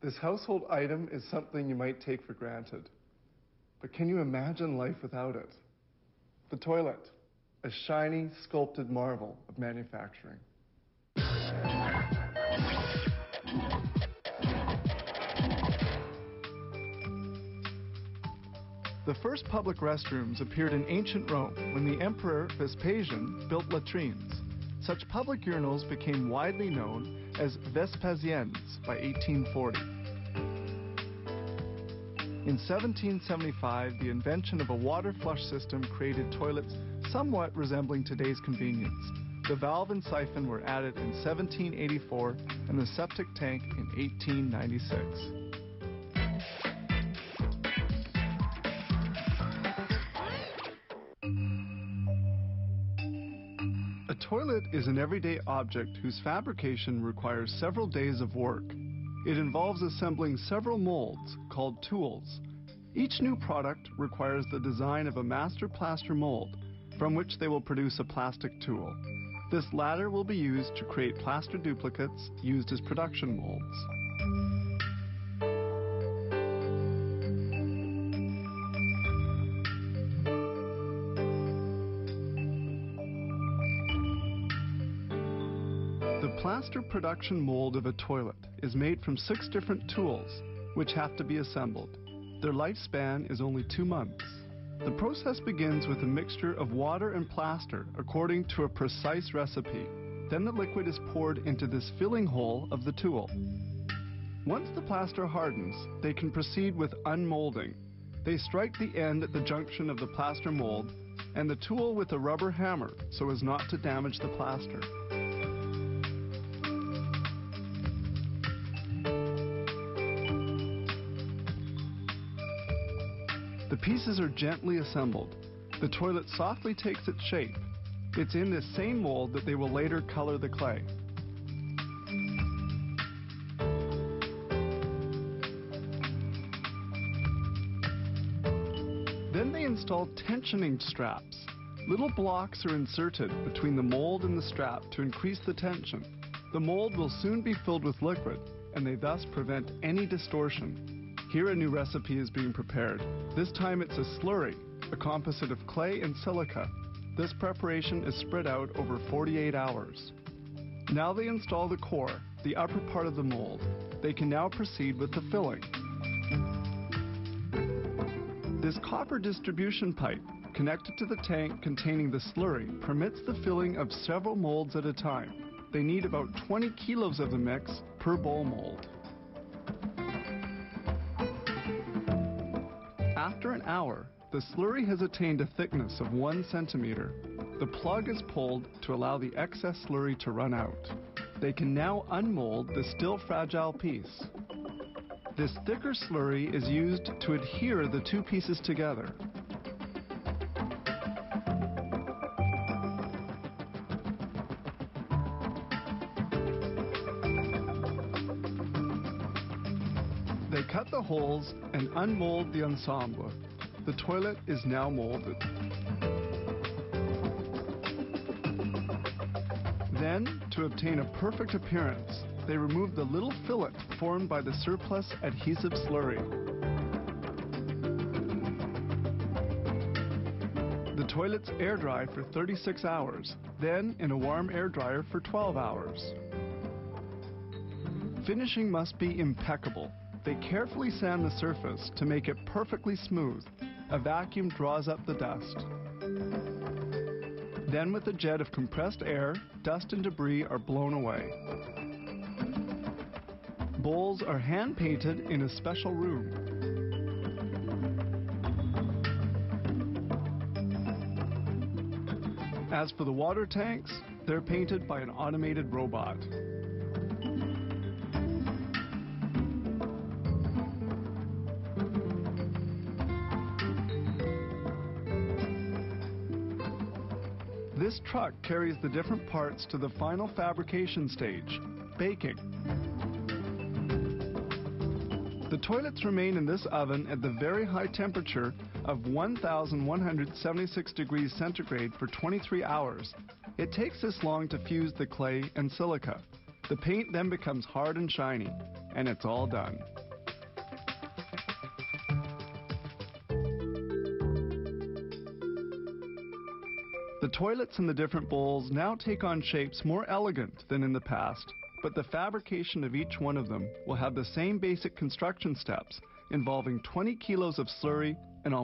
This household item is something you might take for granted. But can you imagine life without it? The toilet, a shiny, sculpted marvel of manufacturing. The first public restrooms appeared in ancient Rome when the Emperor Vespasian built latrines. Such public urinals became widely known as Vespasiennes by 1840. In 1775, the invention of a water flush system created toilets somewhat resembling today's convenience. The valve and siphon were added in 1784 and the septic tank in 1896. A toilet is an everyday object whose fabrication requires several days of work. It involves assembling several molds, called tools. Each new product requires the design of a master plaster mold, from which they will produce a plastic tool. This latter will be used to create plaster duplicates used as production molds. The plaster production mold of a toilet is made from 6 different tools, which have to be assembled. Their lifespan is only 2 months. The process begins with a mixture of water and plaster according to a precise recipe. Then the liquid is poured into this filling hole of the tool. Once the plaster hardens, they can proceed with unmolding. They strike the end at the junction of the plaster mold and the tool with a rubber hammer so as not to damage the plaster. The pieces are gently assembled. The toilet softly takes its shape. It's in this same mold that they will later color the clay. Then they install tensioning straps. Little blocks are inserted between the mold and the strap to increase the tension. The mold will soon be filled with liquid, and they thus prevent any distortion. Here a new recipe is being prepared. This time it's a slurry, a composite of clay and silica. This preparation is spread out over 48 hours. Now they install the core, the upper part of the mold. They can now proceed with the filling. This copper distribution pipe, connected to the tank containing the slurry, permits the filling of several molds at a time. They need about 20 kilos of the mix per bowl mold. After an hour, the slurry has attained a thickness of 1 centimeter. The plug is pulled to allow the excess slurry to run out. They can now unmold the still fragile piece. This thicker slurry is used to adhere the 2 pieces together. They cut the holes and unmold the ensemble. The toilet is now molded. Then, to obtain a perfect appearance, they remove the little fillet formed by the surplus adhesive slurry. The toilets air dry for 36 hours, then in a warm air dryer for 12 hours. Finishing must be impeccable. They carefully sand the surface to make it perfectly smooth. A vacuum draws up the dust. Then with a jet of compressed air, dust and debris are blown away. Bowls are hand-painted in a special room. As for the water tanks, they're painted by an automated robot. This truck carries the different parts to the final fabrication stage, baking. The toilets remain in this oven at the very high temperature of 1,176 degrees centigrade for 23 hours. It takes this long to fuse the clay and silica. The paint then becomes hard and shiny, and it's all done. The toilets in the different bowls now take on shapes more elegant than in the past, but the fabrication of each one of them will have the same basic construction steps involving 20 kilos of slurry and almost